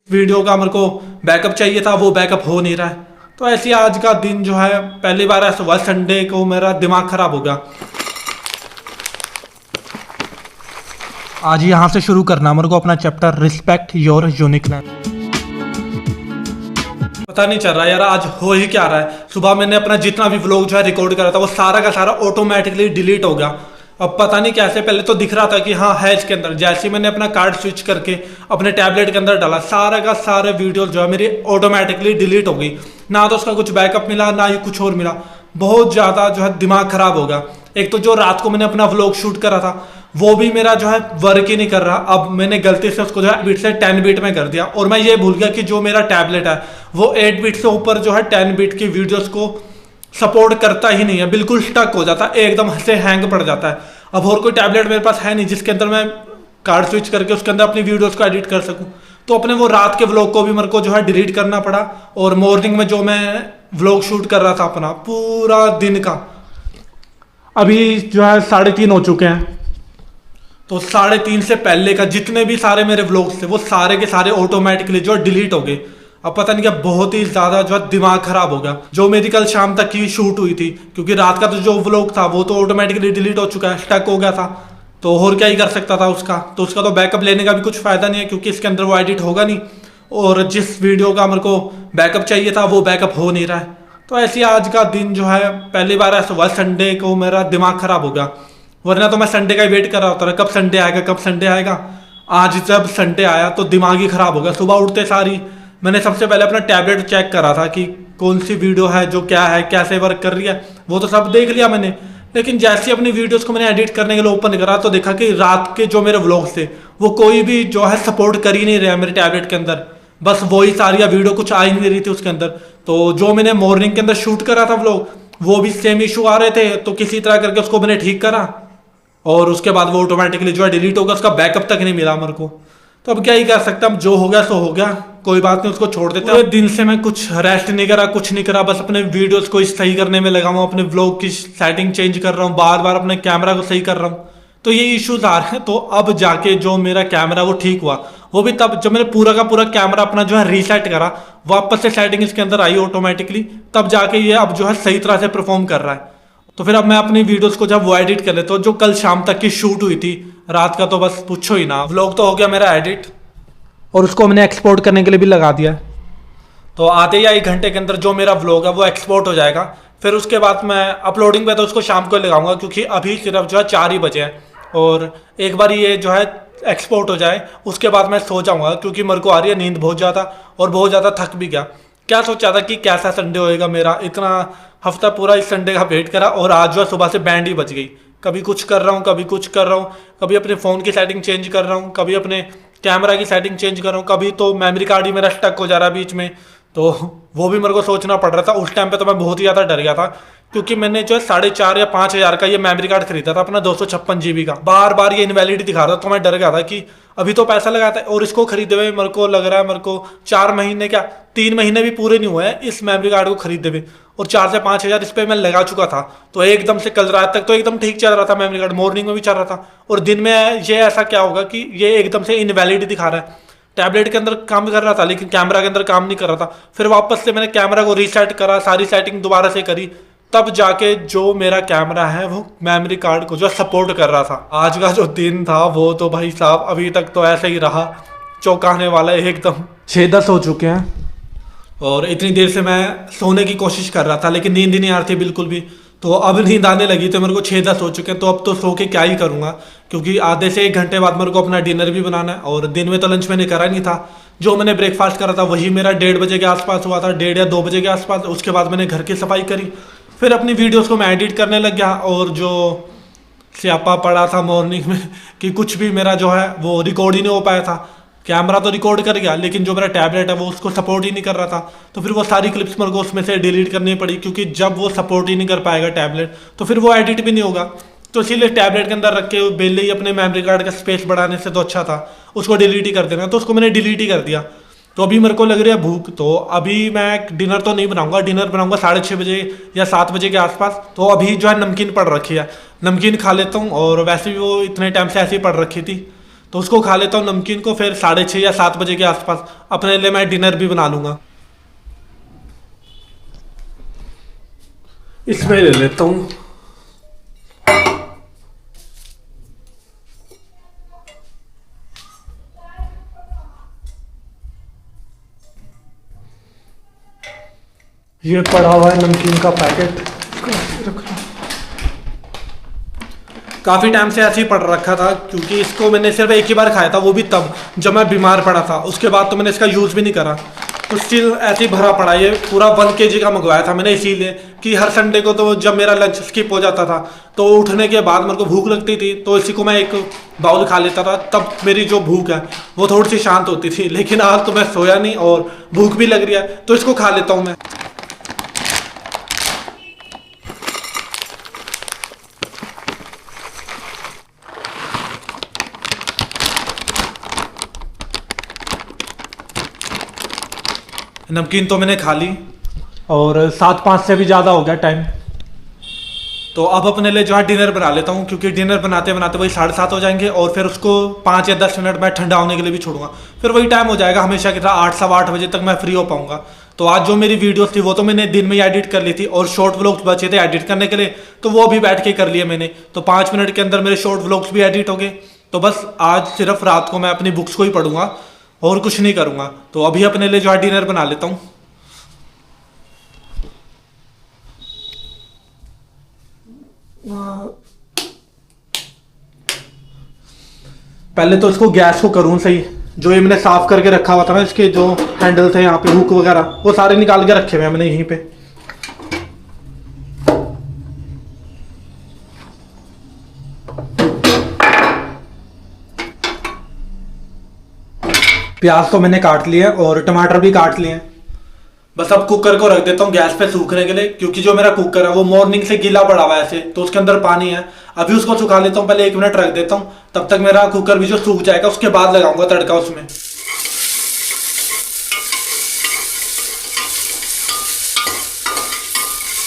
Video का मेरे को बैकअप चाहिए था, वो बैकअप हो नहीं रहा है। तो ऐसे ही आज का दिन जो है पहली बार ऐसा हुआ, संडे को मेरा दिमाग खराब हो गया। आज यहाँ से शुरू करना मेरे को अपना चैप्टर रिस्पेक्ट योर यूनिकनेस। पता नहीं चल रहा यार आज हो ही क्या रहा है। सुबह मैंने अपना जितना भी व्लॉग जो है रिकॉर्ड करा था वो सारा का सारा ऑटोमेटिकली डिलीट हो गया। अब पता नहीं कैसे, पहले तो दिख रहा था कि हाँ है इसके अंदर, जैसे ही मैंने अपना कार्ड स्विच करके अपने टैबलेट के अंदर डाला सारा का सारा वीडियो जो है मेरी ऑटोमेटिकली डिलीट हो गई। ना तो उसका कुछ बैकअप मिला ना ही कुछ और मिला। बहुत ज़्यादा जो है दिमाग खराब हो गया। एक तो जो रात को मैंने अपना व्लॉग शूट करा था वो भी मेरा जो है वर्क ही नहीं कर रहा। अब मैंने गलती से उसको जो है 8 बिट से 10 बिट में कर दिया और मैं ये भूल गया कि जो मेरा टैबलेट है वो 8 बिट से ऊपर जो है 10 बिट की वीडियोस को सपोर्ट करता ही नहीं है, बिल्कुल स्टक हो जाता है, एकदम से हैंग पड़ जाता है। अब और कोई टैबलेट मेरे पास है नहीं जिसके अंदर मैं कार्ड स्विच करके उसके अंदर अपनी वीडियोस को एडिट कर सकूं। तो अपने वो रात के व्लॉग को भी मेरे को जो है डिलीट करना पड़ा। और मॉर्निंग में जो मैं व्लॉग शूट कर रहा था अपना पूरा दिन का, अभी जो है 3:30 हो चुके हैं। तो 3:30 से पहले का जितने भी सारे मेरे व्लॉग्स थे वो सारे के सारे ऑटोमेटिकली जो डिलीट हो गए। अब पता नहीं क्या बहुत ही ज्यादा जो है दिमाग खराब हो गया। जो मेरी कल शाम तक की शूट हुई थी, क्योंकि रात का तो जो व्लॉग था वो तो ऑटोमेटिकली डिलीट हो चुका है, स्टक हो गया था। तो और क्या ही कर सकता था उसका, तो उसका तो बैकअप लेने का भी कुछ फायदा नहीं है क्योंकि इसके अंदर वो एडिट होगा नहीं। और जिस वीडियो का मेरे को बैकअप चाहिए था वो बैकअप हो नहीं रहा है। तो ऐसे ही आज का दिन जो है पहली बार ऐसा हुआ, संडे को मेरा दिमाग खराब हो गया। वरना तो मैं संडे का ही वेट कर रहा होता था, कब संडे आएगा कब संडे आएगा। आज जब संडे आया तो दिमाग ही खराब हो गया। सुबह उठते सारी मैंने सबसे पहले अपना टैबलेट चेक करा था कि कौन सी वीडियो है जो क्या है कैसे वर्क कर रही है, वो तो सब देख लिया मैंने। लेकिन जैसे ही अपनी वीडियोस को मैंने एडिट करने के लिए ओपन करा तो देखा कि रात के जो मेरे व्लॉग्स थे वो कोई भी जो है सपोर्ट कर ही नहीं रहा मेरे टैबलेट के अंदर। बस वही सारी वीडियो कुछ आ ही नहीं रही थी उसके अंदर। तो जो मैंने मॉर्निंग के अंदर शूट करा था व्लॉग वो भी सेम इशू आ रहे थे। तो किसी तरह करके उसको मैंने ठीक करा और उसके बाद वो ऑटोमेटिकली जो है डिलीट हो गया, उसका बैकअप तक नहीं मिला मेरे को। तो अब क्या ही कर सकता, जो हो गया सो हो गया, कोई बात नहीं, उसको छोड़ देते हैं। दिन से मैं कुछ रेस्ट नहीं करा, कुछ नहीं करा, बस अपने वीडियोस को सही करने में लगा हूँ, अपने व्लॉग की सेटिंग चेंज कर रहा हूँ, बार बार अपने कैमरा को सही कर रहा हूँ। तो ये इश्यूज आ रहे हैं। तो अब जाके जो मेरा कैमरा वो ठीक हुआ, वो भी तब जब मैंने पूरा का पूरा कैमरा अपना जो है रीसेट करा, वापस से सेटिंग इसके अंदर आई ऑटोमेटिकली, तब जाके ये अब जो है सही तरह से परफॉर्म कर रहा है। तो फिर अब मैं अपनी वीडियोस को जब वो एडिट कर लेता हूँ, जो कल शाम तक की शूट हुई थी रात का, तो बस पूछो ही ना। व्लॉग तो हो गया मेरा एडिट और उसको मैंने एक्सपोर्ट करने के लिए भी लगा दिया। तो आधे या 1 घंटे के अंदर जो मेरा व्लॉग है वो एक्सपोर्ट हो जाएगा। फिर उसके बाद मैं अपलोडिंग पे तो उसको शाम को लगाऊंगा क्योंकि अभी सिर्फ जो है 4 ही बजे हैं। और एक बार ये जो है एक्सपोर्ट हो जाए उसके बाद मैं सो जाऊंगा क्योंकि मेरे को आ रही है नींद बहुत ज़्यादा और बहुत ज़्यादा थक भी गया। क्या सोचा था कि कैसा संडे होएगा मेरा, इतना हफ्ता पूरा इस संडे का वेट करा और आज जो है सुबह से बैंड ही बज गई। कभी कुछ कर रहा हूँ कभी कुछ कर रहा हूँ, कभी अपने फ़ोन की सेटिंग चेंज कर रहा हूँ, कभी अपने कैमरा की सेटिंग चेंज कर रहा हूँ, कभी तो मेमोरी कार्ड ही मेरा स्टक हो जा रहा है बीच में। तो वो भी मेरे को सोचना पड़ रहा था। उस टाइम पे तो मैं बहुत ही ज़्यादा डर गया था क्योंकि मैंने जो है 4,500 या 5,000 का ये मेमोरी कार्ड खरीदा था अपना 256 GB का। बार बार ये इनवैलिड दिखा रहा था तो मैं डर गया था कि अभी तो पैसा लगाता है और इसको खरीदे हुए मेरे को लग रहा है मेरे को 4 महीने क्या 3 महीने भी पूरे नहीं हुए हैं इस मेमोरी कार्ड को खरीदे हुए, और 4 से 5,000 इस पर मैं लगा चुका था। तो एकदम से कल रात तक तो एकदम ठीक चल रहा था मेमोरी कार्ड, मॉर्निंग में भी चल रहा था और दिन में ये ऐसा क्या होगा कि ये एकदम से इनवैलिड दिखा रहा है। टैबलेट के अंदर काम कर रहा था लेकिन कैमरा के अंदर काम नहीं कर रहा था। फिर वापस से मैंने कैमरा को रीसेट करा, सारी सेटिंग दोबारा से करी, तब जाके जो मेरा कैमरा है वो मेमोरी कार्ड को जो सपोर्ट कर रहा था। आज का जो दिन था वो तो भाई साहब अभी तक तो ऐसे ही रहा, चौंकाने वाला है एकदम। 6-10 हो चुके हैं और इतनी देर से मैं सोने की कोशिश कर रहा था लेकिन नींद ही नहीं आ रही थी बिल्कुल भी। तो अब नींद आने लगी तो मेरे को 6-10 हो चुके हैं। तो अब तो सो के क्या ही करूँगा क्योंकि आधे से 1 घंटे बाद मेरे को अपना डिनर भी बनाना है। और दिन में तो लंच मैंने करा नहीं था, जो मैंने ब्रेकफास्ट करा था वही मेरा 1:30 बजे के आसपास हुआ था, 1:30 या 2 बजे के आसपास। उसके बाद मैंने घर की सफाई करी, फिर अपनी वीडियोस को मैं एडिट करने लग गया। और जो स्यापा पड़ा था मॉर्निंग में कि कुछ भी मेरा जो है वो रिकॉर्ड ही नहीं हो पाया था। कैमरा तो रिकॉर्ड कर गया लेकिन जो मेरा टैबलेट है वो उसको सपोर्ट ही नहीं कर रहा था। तो फिर वो सारी क्लिप्स मेरे को उसमें से डिलीट करनी पड़ी क्योंकि जब वो सपोर्ट ही नहीं कर पाएगा टैबलेट तो फिर वो एडिट भी नहीं होगा। तो इसीलिए टैबलेट के अंदर रख के बेले ही अपने मेमोरी कार्ड का स्पेस बढ़ाने से तो अच्छा था उसको डिलीट ही कर देना। तो उसको मैंने डिलीट ही कर दिया। तो अभी मेरे को लग रही है भूख, तो अभी मैं डिनर तो नहीं बनाऊंगा, डिनर बनाऊंगा 6:30 बजे या 7 बजे के आसपास। तो अभी जो है नमकीन पड़ रखी है, नमकीन खा लेता हूँ। और वैसे भी वो इतने टाइम से ऐसी पड़ रखी थी तो उसको खा लेता हूँ नमकीन को, फिर 6:30 या 7 बजे के आसपास अपने लिए मैं डिनर भी बना लूँगा। इसमें ले लेता हूँ। ये पड़ा हुआ है नमकीन का पैकेट, काफ़ी टाइम से ऐसे ही पड़ रखा था क्योंकि इसको मैंने सिर्फ एक ही बार खाया था, वो भी तब जब मैं बीमार पड़ा था। उसके बाद तो मैंने इसका यूज़ भी नहीं करा, तो स्टिल ऐसे ही भरा पड़ा। ये पूरा 1 kg का मंगवाया था मैंने, इसीलिए कि हर संडे को तो जब मेरा लंच स्किप हो जाता था तो उठने के बाद मेरे को भूख लगती थी, तो इसी को मैं एक बाउल खा लेता था। तब मेरी जो भूख है वो थोड़ी सी शांत होती थी। लेकिन आज तो मैं सोया नहीं और भूख भी लग रही है, तो इसको खा लेता हूँ मैं। नमकीन तो मैंने खा ली और 7-5 से भी ज़्यादा हो गया टाइम। तो अब अपने लिए जो है डिनर बना लेता हूँ, क्योंकि डिनर बनाते बनाते वही 7:30 हो जाएंगे और फिर उसको 5 या 10 मिनट मैं ठंडा होने के लिए भी छोड़ूंगा। फिर वही टाइम हो जाएगा हमेशा की तरह, 8 सवा 8 बजे तक मैं फ्री हो पाऊंगा। तो आज जो मेरी वीडियोस थी वो तो मैंने दिन में ही एडिट कर ली थी, और शॉर्ट व्लॉग्स बचे थे एडिट करने के लिए, तो वो भी बैठ के कर लिए मैंने। तो 5 मिनट के अंदर मेरे शॉर्ट व्लॉग्स भी एडिट हो गए। तो बस आज सिर्फ रात को मैं अपनी बुक्स को ही पढ़ूंगा और कुछ नहीं करूंगा। तो अभी अपने लिए जो है डिनर बना लेता हूँ। पहले तो इसको गैस को करूं सही। जो ये मैंने साफ करके रखा हुआ था ना, इसके जो हैंडल थे यहाँ पे, हुक वगैरह, वो सारे निकाल के रखे हुए हैं मैंने यहीं पे। प्याज तो मैंने काट लिए और टमाटर भी काट लिए हैं। बस अब कुकर को रख देता हूँ गैस पे सूखने के लिए, क्योंकि जो मेरा कुकर है वो मॉर्निंग से गीला पड़ा हुआ है ऐसे, तो उसके अंदर पानी है। अभी उसको सुखा लेता हूँ, पहले 1 मिनट रख देता हूँ, तब तक मेरा कुकर भी जो सूख जाएगा, उसके बाद लगाऊंगा तड़का उसमें।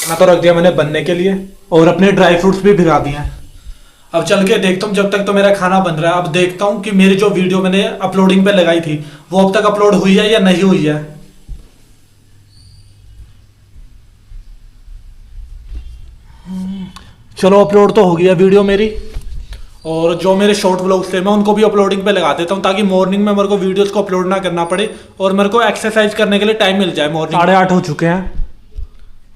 खाना तो रख दिया मैंने बनने के लिए और अपने ड्राई फ्रूट्स भी भिगा दिए हैं। अब चल के देखता हूँ, जब तक तो मेरा खाना बन रहा है, अब देखता हूँ कि मेरी जो वीडियो मैंने अपलोडिंग पे लगाई थी वो अब तक अपलोड हुई है या नहीं हुई है। चलो अपलोड तो हो गई है वीडियो मेरी, और जो मेरे शॉर्ट व्लॉग्स थे मैं उनको भी अपलोडिंग पे लगा देता हूँ, ताकि मॉर्निंग में मेरे को वीडियोस को अपलोड ना करना पड़े और मेरे को एक्सरसाइज करने के लिए टाइम मिल जाए। मॉर्निंग 8:30 हो चुके हैं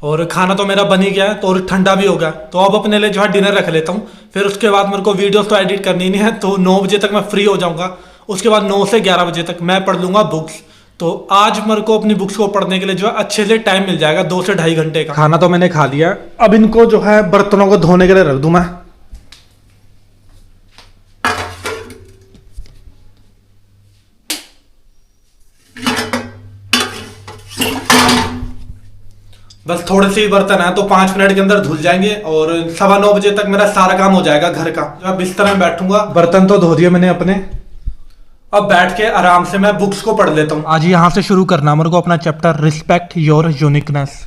और खाना तो मेरा बन ही गया है, तो और ठंडा भी हो गया। तो अब अपने लिए जो है डिनर रख लेता हूँ, फिर उसके बाद मेरे को वीडियोस तो एडिट करनी नहीं है, तो 9 बजे तक मैं फ्री हो जाऊँगा। उसके बाद 9 से 11 बजे तक मैं पढ़ लूँगा बुक्स। तो आज मेरे को अपनी बुक्स को पढ़ने के लिए जो है अच्छे से टाइम मिल जाएगा, 2 से 2.5 घंटे का। खाना तो मैंने खा लिया, अब इनको जो है बर्तनों को धोने के लिए रख दूं मैं। बस थोड़े से ही बर्तन है, तो 5 मिनट के अंदर धुल जाएंगे और 9:15 बजे तक मेरा सारा काम हो जाएगा घर का। मैं बिस्तर में बैठूंगा, बर्तन तो धो दिए मैंने अपने। अब बैठ के आराम से मैं बुक्स को पढ़ लेता हूँ। आज यहाँ से शुरू करना मेरे को अपना चैप्टर, रिस्पेक्ट योर यूनिकनेस।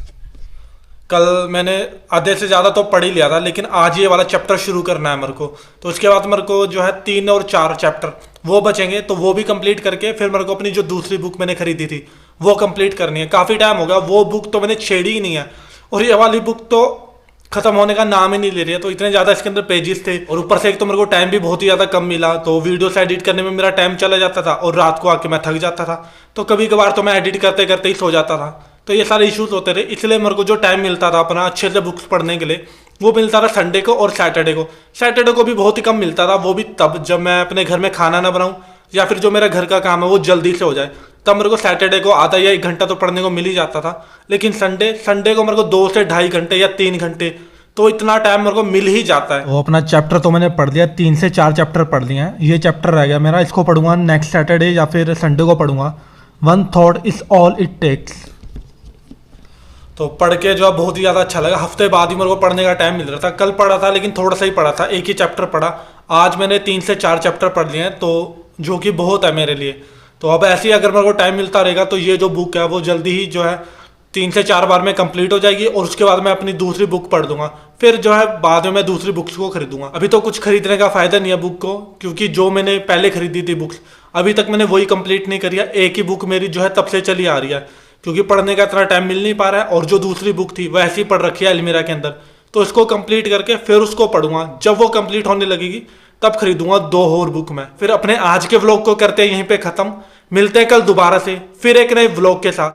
कल मैंने आधे से ज़्यादा तो पढ़ ही लिया था, लेकिन आज ये वाला चैप्टर शुरू करना है मेरे को। तो उसके बाद मेरे को जो है 3 और 4 चैप्टर वो बचेंगे, तो वो भी कंप्लीट करके फिर मेरे को अपनी जो दूसरी बुक मैंने खरीदी थी वो कंप्लीट करनी है। काफ़ी टाइम हो गया, वो बुक तो मैंने छेड़ी ही नहीं है, और ये वाली बुक तो खत्म होने का नाम ही नहीं ले रही है। तो इतने ज़्यादा इसके अंदर पेजेस थे, और ऊपर से एक तो मेरे को टाइम भी बहुत ही ज़्यादा कम मिला, तो वीडियोस एडिट करने में मेरा टाइम चला जाता था और रात को आके मैं थक जाता था। तो कभी कभार तो मैं एडिट करते करते ही सो जाता था। तो ये सारे इश्यूज होते रहे, इसलिए मेरे को जो टाइम मिलता था अपना अच्छे से बुक्स पढ़ने के लिए वो मिलता था संडे को और सैटरडे को। सैटरडे को भी बहुत ही कम मिलता था, वो भी तब जब मैं अपने घर में खाना ना बनाऊँ या फिर जो मेरा घर का काम है वो जल्दी से हो जाए, तब मेरे को सैटरडे को आधा या 1 घंटा तो पढ़ने को मिल ही जाता था। लेकिन संडे को मेरे को 2 से 2.5 घंटे या 3 घंटे, तो इतना टाइम मेरे को मिल ही जाता है। वो अपना चैप्टर तो मैंने पढ़ लिया, 3 से 4 चैप्टर पढ़ लिए हैं। ये चैप्टर रह गया मेरा, इसको पढ़ूंगा नेक्स्ट सैटरडे या फिर संडे को पढ़ूंगा। 1 thought is all it takes. तो पढ़ के जो है बहुत ही ज़्यादा अच्छा लगा। हफ्ते बाद ही मेरे को पढ़ने का टाइम मिल रहा था। कल पढ़ा था लेकिन थोड़ा सा ही पढ़ा था, एक ही चैप्टर पढ़ा। आज मैंने 3 से 4 चैप्टर पढ़ लिए हैं, तो जो कि बहुत है मेरे लिए। तो अब ऐसे ही अगर मेरे को टाइम मिलता रहेगा तो ये जो बुक है वो जल्दी ही जो है 3 से 4 बार में कंप्लीट हो जाएगी और उसके बाद मैं अपनी दूसरी बुक पढ़ दूंगा। फिर जो है बाद में मैं दूसरी बुक्स को खरीदूंगा। अभी तो कुछ खरीदने का फायदा नहीं है बुक को, क्योंकि जो मैंने पहले खरीदी थी बुक्स अभी तक मैंने वही कंप्लीट नहीं करी है। एक ही बुक मेरी जो है तब से चली आ रही है, क्योंकि पढ़ने का इतना टाइम मिल नहीं पा रहा है। और जो दूसरी बुक थी वह ऐसी पढ़ रखी है अलमीरा के अंदर, तो इसको कंप्लीट करके फिर उसको पढ़ूंगा। जब वो कंप्लीट होने लगेगी तब खरीदूंगा 2 और बुक में। फिर अपने आज के व्लॉग को करते हैं यहीं पे खत्म। मिलते हैं कल दोबारा से फिर एक नए व्लॉग के साथ।